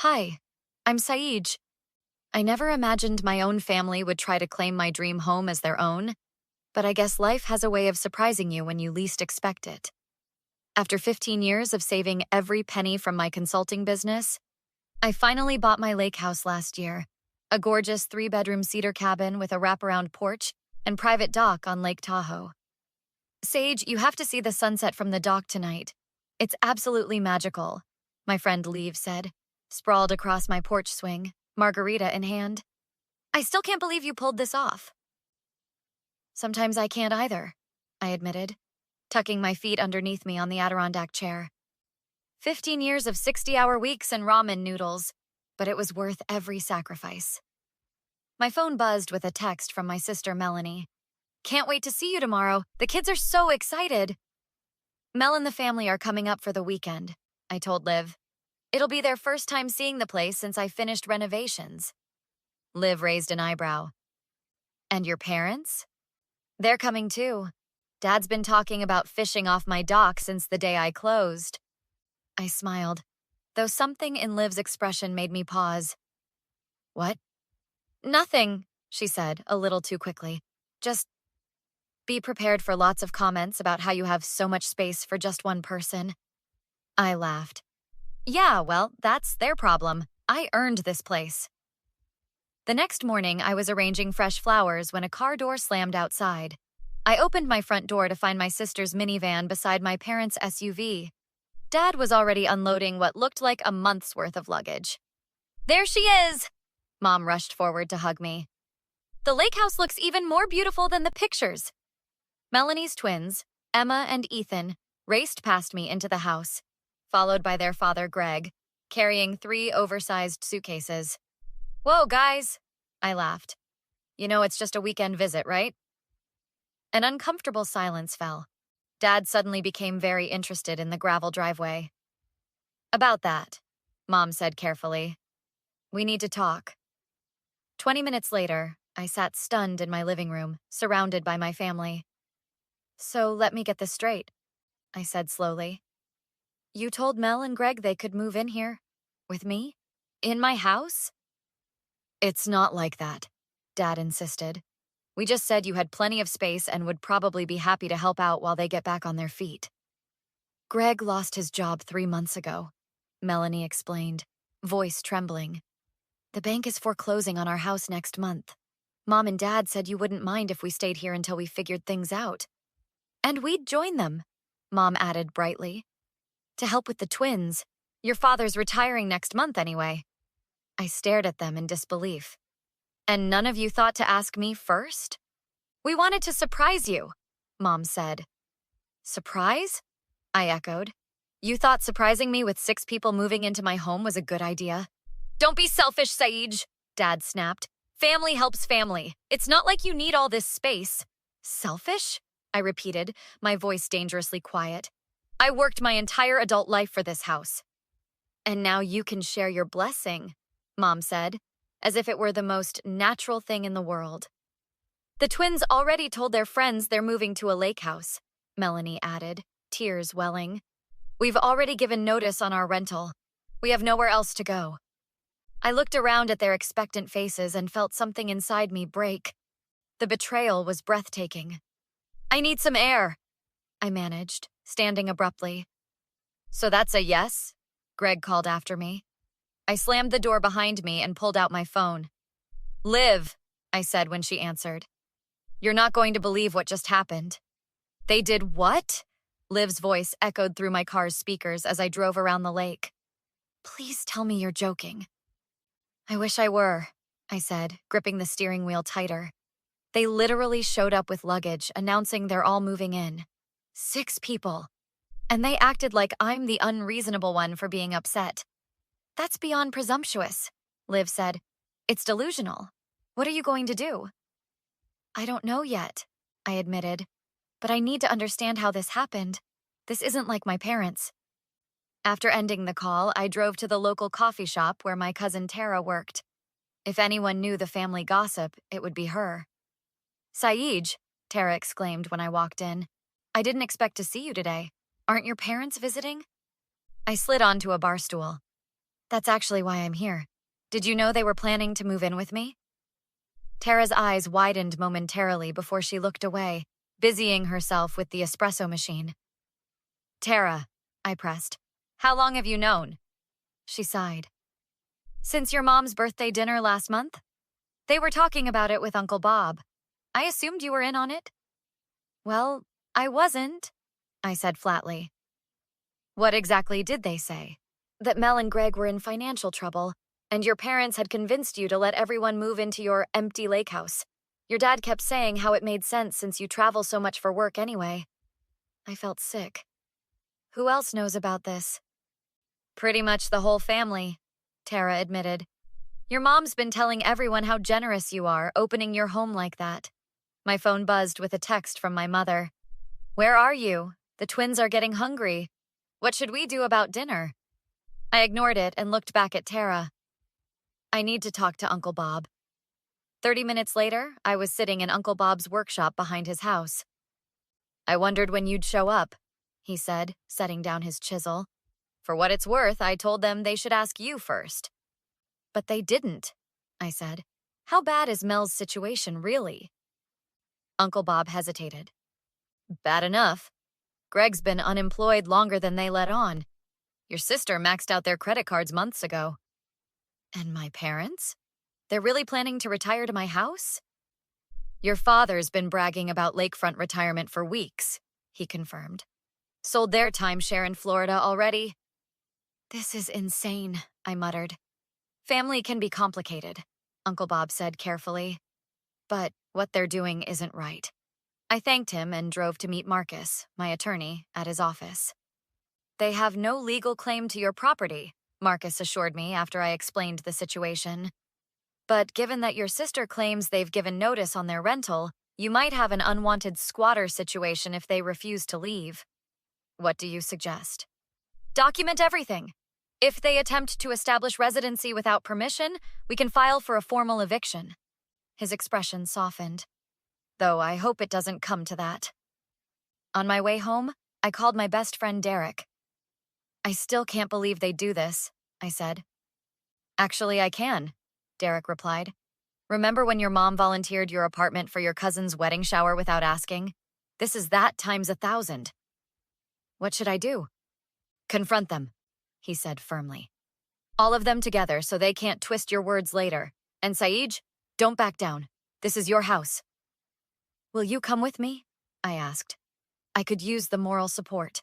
Hi, I'm Saij. I never imagined my own family would try to claim my dream home as their own, but I guess life has a way of surprising you when you least expect it. After 15 years of saving every penny from my consulting business, I finally bought my lake house last year, a gorgeous 3-bedroom cedar cabin with a wraparound porch and private dock on Lake Tahoe. Sage, you have to see the sunset from the dock tonight. It's absolutely magical, my friend Leave said, sprawled across my porch swing, margarita in hand. I still can't believe you pulled this off. Sometimes I can't either, I admitted, tucking my feet underneath me on the Adirondack chair. 15 years of 60-hour weeks and ramen noodles, but it was worth every sacrifice. My phone buzzed with a text from my sister Melanie. Can't wait to see you tomorrow. The kids are so excited. Mel and the family are coming up for the weekend, I told Liv. It'll be their first time seeing the place since I finished renovations. Liv raised an eyebrow. And your parents? They're coming too. Dad's been talking about fishing off my dock since the day I closed. I smiled, though something in Liv's expression made me pause. What? Nothing, she said, a little too quickly. Just be prepared for lots of comments about how you have so much space for just one person. I laughed. Yeah, well, that's their problem. I earned this place. The next morning, I was arranging fresh flowers when a car door slammed outside. I opened my front door to find my sister's minivan beside my parents' SUV. Dad was already unloading what looked like a month's worth of luggage. There she is! Mom rushed forward to hug me. The lake house looks even more beautiful than the pictures. Melanie's twins, Emma and Ethan, raced past me into the house, followed by their father, Greg, carrying 3 oversized suitcases. Whoa, guys, I laughed. You know it's just a weekend visit, right? An uncomfortable silence fell. Dad suddenly became very interested in the gravel driveway. About that, Mom said carefully. We need to talk. 20 minutes later, I sat stunned in my living room, surrounded by my family. So let me get this straight, I said slowly. You told Mel and Greg they could move in here? With me? In my house? It's not like that, Dad insisted. We just said you had plenty of space and would probably be happy to help out while they get back on their feet. Greg lost his job 3 months ago, Melanie explained, voice trembling. The bank is foreclosing on our house next month. Mom and Dad said you wouldn't mind if we stayed here until we figured things out. And we'd join them, Mom added brightly. To help with the twins. Your father's retiring next month anyway. I stared at them in disbelief. And none of you thought to ask me first? We wanted to surprise you, Mom said. Surprise? I echoed. You thought surprising me with 6 people moving into my home was a good idea? Don't be selfish, Saij, Dad snapped. Family helps family. It's not like you need all this space. Selfish? I repeated, my voice dangerously quiet. I worked my entire adult life for this house. And now you can share your blessing, Mom said, as if it were the most natural thing in the world. The twins already told their friends they're moving to a lake house, Melanie added, tears welling. We've already given notice on our rental. We have nowhere else to go. I looked around at their expectant faces and felt something inside me break. The betrayal was breathtaking. I need some air, I managed, standing abruptly. So that's a yes? Greg called after me. I slammed the door behind me and pulled out my phone. Liv, I said when she answered. You're not going to believe what just happened. They did what? Liv's voice echoed through my car's speakers as I drove around the lake. Please tell me you're joking. I wish I were, I said, gripping the steering wheel tighter. They literally showed up with luggage, announcing they're all moving in. 6 people. And they acted like I'm the unreasonable one for being upset. That's beyond presumptuous, Liv said. It's delusional. What are you going to do? I don't know yet, I admitted. But I need to understand how this happened. This isn't like my parents. After ending the call, I drove to the local coffee shop where my cousin Tara worked. If anyone knew the family gossip, it would be her. Saij, Tara exclaimed when I walked in. I didn't expect to see you today. Aren't your parents visiting? I slid onto a bar stool. That's actually why I'm here. Did you know they were planning to move in with me? Tara's eyes widened momentarily before she looked away, busying herself with the espresso machine. Tara, I pressed. How long have you known? She sighed. Since your mom's birthday dinner last month? They were talking about it with Uncle Bob. I assumed you were in on it. Well, I wasn't, I said flatly. What exactly did they say? That Mel and Greg were in financial trouble, and your parents had convinced you to let everyone move into your empty Lakehouse. Your dad kept saying how it made sense since you travel so much for work anyway. I felt sick. Who else knows about this? Pretty much the whole family, Tara admitted. Your mom's been telling everyone how generous you are, opening your home like that. My phone buzzed with a text from my mother. Where are you? The twins are getting hungry. What should we do about dinner? I ignored it and looked back at Tara. I need to talk to Uncle Bob. 30 minutes later, I was sitting in Uncle Bob's workshop behind his house. I wondered when you'd show up, he said, setting down his chisel. For what it's worth, I told them they should ask you first. But they didn't, I said. How bad is Mel's situation, really? Uncle Bob hesitated. Bad enough. Greg's been unemployed longer than they let on. Your sister maxed out their credit cards months ago. And my parents? They're really planning to retire to my house? Your father's been bragging about lakefront retirement for weeks, he confirmed. Sold their timeshare in Florida already. This is insane, I muttered. Family can be complicated, Uncle Bob said carefully. But what they're doing isn't right. I thanked him and drove to meet Marcus, my attorney, at his office. They have no legal claim to your property, Marcus assured me after I explained the situation. But given that your sister claims they've given notice on their rental, you might have an unwanted squatter situation if they refuse to leave. What do you suggest? Document everything. If they attempt to establish residency without permission, we can file for a formal eviction. His expression softened. Though I hope it doesn't come to that. On my way home, I called my best friend Derek. I still can't believe they'd do this, I said. Actually, I can, Derek replied. Remember when your mom volunteered your apartment for your cousin's wedding shower without asking? This is that times 1,000. What should I do? Confront them, he said firmly. All of them together so they can't twist your words later. And Saeed, don't back down. This is your house. Will you come with me? I asked. I could use the moral support.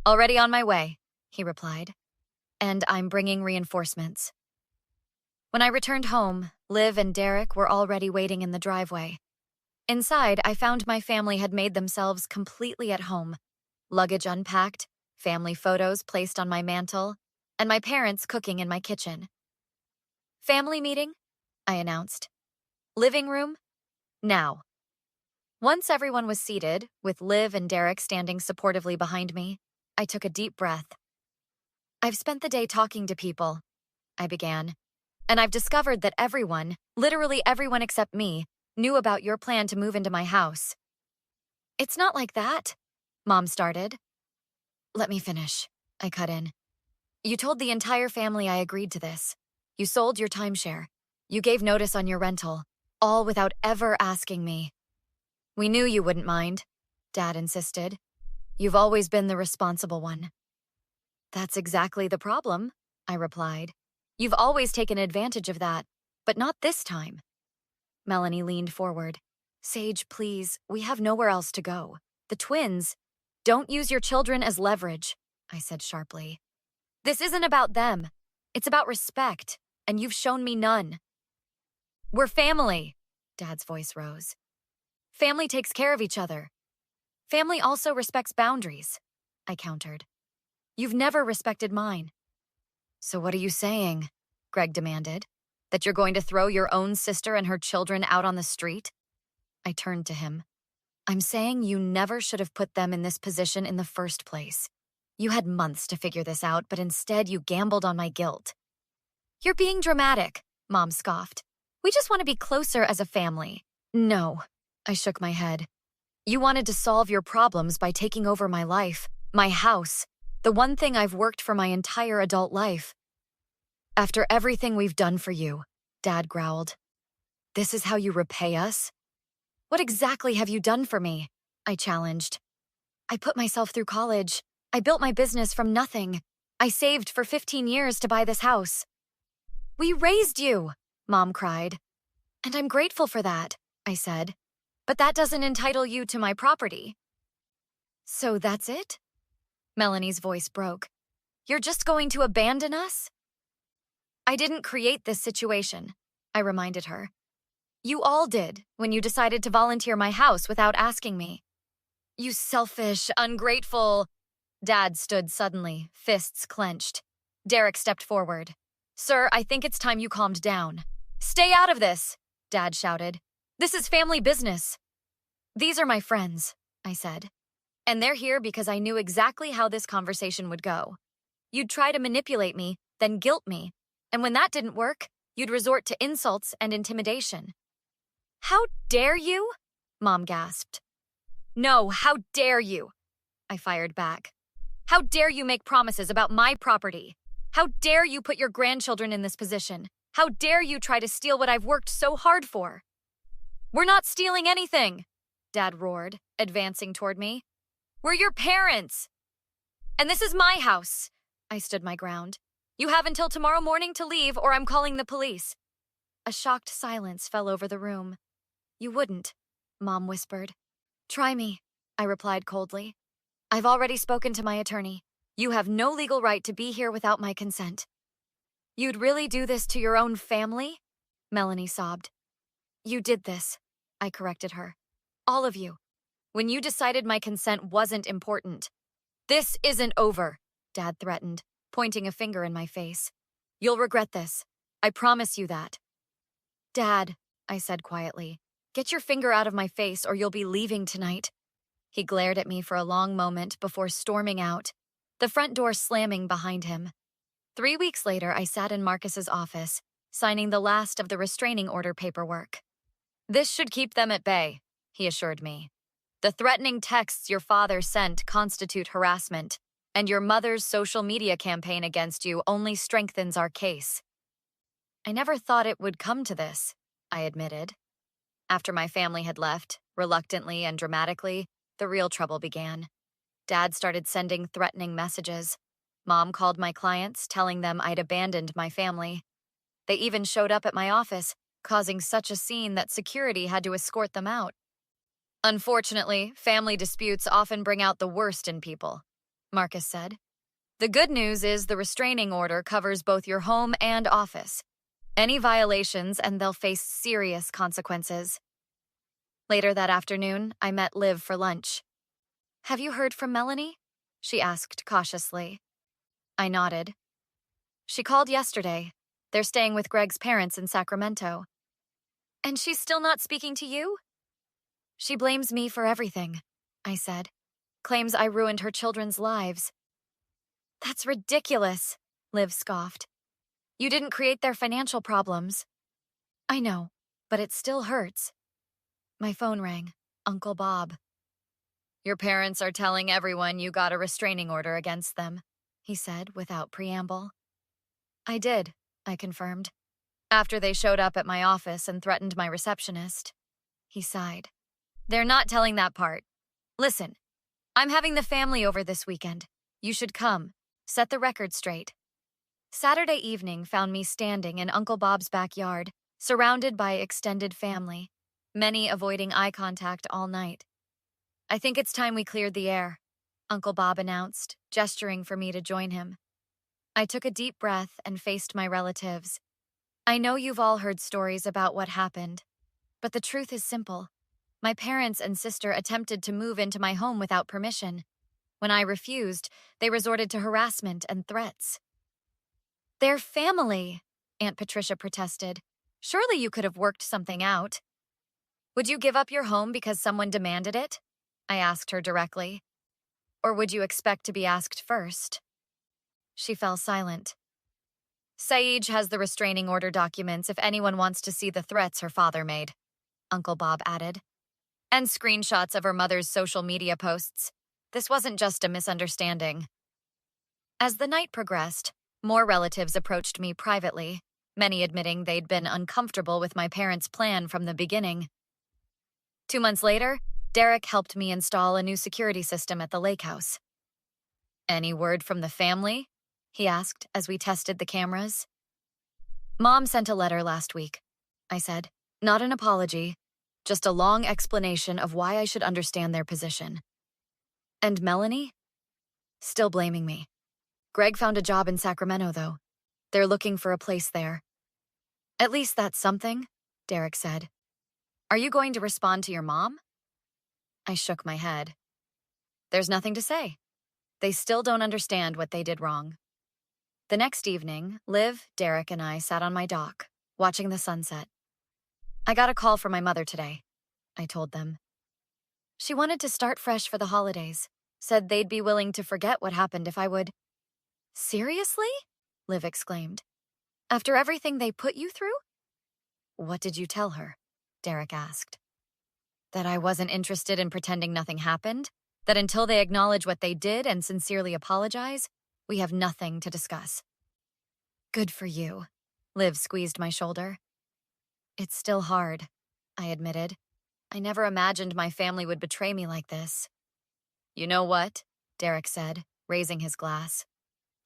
Already on my way, he replied. And I'm bringing reinforcements. When I returned home, Liv and Derek were already waiting in the driveway. Inside, I found my family had made themselves completely at home. Luggage unpacked, family photos placed on my mantle, and my parents cooking in my kitchen. Family meeting, I announced. Living room, now. Once everyone was seated, with Liv and Derek standing supportively behind me, I took a deep breath. I've spent the day talking to people, I began, and I've discovered that everyone, literally everyone except me, knew about your plan to move into my house. It's not like that, Mom started. Let me finish, I cut in. You told the entire family I agreed to this. You sold your timeshare. You gave notice on your rental, all without ever asking me. We knew you wouldn't mind, Dad insisted. You've always been the responsible one. That's exactly the problem, I replied. You've always taken advantage of that, but not this time. Melanie leaned forward. Sage, please, we have nowhere else to go. The twins. Don't use your children as leverage, I said sharply. This isn't about them. It's about respect, and you've shown me none. We're family, Dad's voice rose. Family takes care of each other. Family also respects boundaries, I countered. You've never respected mine. So what are you saying? Greg demanded. That you're going to throw your own sister and her children out on the street? I turned to him. I'm saying you never should have put them in this position in the first place. You had months to figure this out, but instead you gambled on my guilt. You're being dramatic, Mom scoffed. We just want to be closer as a family. No, I shook my head. You wanted to solve your problems by taking over my life, my house, the one thing I've worked for my entire adult life. After everything we've done for you, Dad growled. This is how you repay us? What exactly have you done for me? I challenged. I put myself through college. I built my business from nothing. I saved for 15 years to buy this house. We raised you, Mom cried. And I'm grateful for that, I said. But that doesn't entitle you to my property. So that's it? Melanie's voice broke. You're just going to abandon us? I didn't create this situation, I reminded her. You all did when you decided to volunteer my house without asking me. You selfish, ungrateful... Dad stood suddenly, fists clenched. Derek stepped forward. Sir, I think it's time you calmed down. Stay out of this, Dad shouted. This is family business. These are my friends, I said. And they're here because I knew exactly how this conversation would go. You'd try to manipulate me, then guilt me. And when that didn't work, you'd resort to insults and intimidation. How dare you? Mom gasped. No, how dare you? I fired back. How dare you make promises about my property? How dare you put your grandchildren in this position? How dare you try to steal what I've worked so hard for? We're not stealing anything, Dad roared, advancing toward me. We're your parents. And this is my house. I stood my ground. You have until tomorrow morning to leave or I'm calling the police. A shocked silence fell over the room. You wouldn't, Mom whispered. Try me, I replied coldly. I've already spoken to my attorney. You have no legal right to be here without my consent. You'd really do this to your own family? Melanie sobbed. You did this, I corrected her. All of you. When you decided my consent wasn't important. This isn't over, Dad threatened, pointing a finger in my face. You'll regret this. I promise you that. Dad, I said quietly, get your finger out of my face or you'll be leaving tonight. He glared at me for a long moment before storming out, the front door slamming behind him. 3 weeks later, I sat in Marcus's office, signing the last of the restraining order paperwork. This should keep them at bay, he assured me. The threatening texts your father sent constitute harassment, and your mother's social media campaign against you only strengthens our case. I never thought it would come to this, I admitted. After my family had left, reluctantly and dramatically, the real trouble began. Dad started sending threatening messages. Mom called my clients, telling them I'd abandoned my family. They even showed up at my office, causing such a scene that security had to escort them out. Unfortunately, family disputes often bring out the worst in people, Marcus said. The good news is the restraining order covers both your home and office. Any violations and they'll face serious consequences. Later that afternoon, I met Liv for lunch. Have you heard from Melanie? She asked cautiously. I nodded. She called yesterday. They're staying with Greg's parents in Sacramento. And she's still not speaking to you? She blames me for everything, I said. Claims I ruined her children's lives. That's ridiculous, Liv scoffed. You didn't create their financial problems. I know, but it still hurts. My phone rang. Uncle Bob. Your parents are telling everyone you got a restraining order against them, he said without preamble. I did, I confirmed. After they showed up at my office and threatened my receptionist. He sighed. They're not telling that part. Listen, I'm having the family over this weekend. You should come. Set the record straight. Saturday evening found me standing in Uncle Bob's backyard, surrounded by extended family, many avoiding eye contact all night. I think it's time we cleared the air, Uncle Bob announced, gesturing for me to join him. I took a deep breath and faced my relatives. I know you've all heard stories about what happened, but the truth is simple. My parents and sister attempted to move into my home without permission. When I refused, they resorted to harassment and threats. They're family, Aunt Patricia protested. Surely you could have worked something out. Would you give up your home because someone demanded it? I asked her directly. Or would you expect to be asked first? She fell silent. Saeed has the restraining order documents if anyone wants to see the threats her father made, Uncle Bob added. And screenshots of her mother's social media posts. This wasn't just a misunderstanding. As the night progressed, More relatives approached me privately, many admitting they'd been uncomfortable with my parents' plan from the beginning. 2 months later, Derek helped me install a new security system at the Lakehouse. "Any word from the family?" he asked as we tested the cameras. "Mom sent a letter last week," I said. "Not an apology, just a long explanation of why I should understand their position." "And Melanie?" "Still blaming me. Greg found a job in Sacramento, though. They're looking for a place there." "At least that's something," Derek said. "Are you going to respond to your mom?" I shook my head. "There's nothing to say. They still don't understand what they did wrong." The next evening, Liv, Derek, and I sat on my dock, watching the sunset. "I got a call from my mother today," I told them. "She wanted to start fresh for the holidays, said they'd be willing to forget what happened if I would—" "Seriously?" Liv exclaimed. "After everything they put you through?" "What did you tell her?" Derek asked. "That I wasn't interested in pretending nothing happened, that until they acknowledge what they did and sincerely apologize, we have nothing to discuss." "Good for you." Liv squeezed my shoulder. "It's still hard," I admitted. "I never imagined my family would betray me like this." "You know what?" Derek said, raising his glass.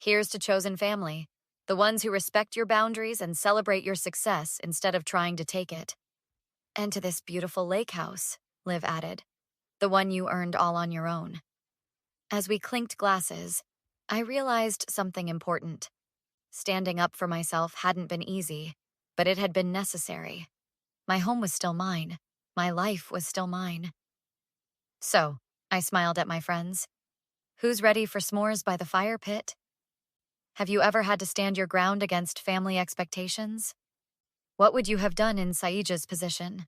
"Here's to chosen family, the ones who respect your boundaries and celebrate your success instead of trying to take it." "And to this beautiful lake house," Liv added, "the one you earned all on your own." As we clinked glasses, I realized something important. Standing up for myself hadn't been easy, but it had been necessary. My home was still mine. My life was still mine. "So," I smiled at my friends, "who's ready for s'mores by the fire pit? Have you ever had to stand your ground against family expectations? What would you have done in Saeed's position?"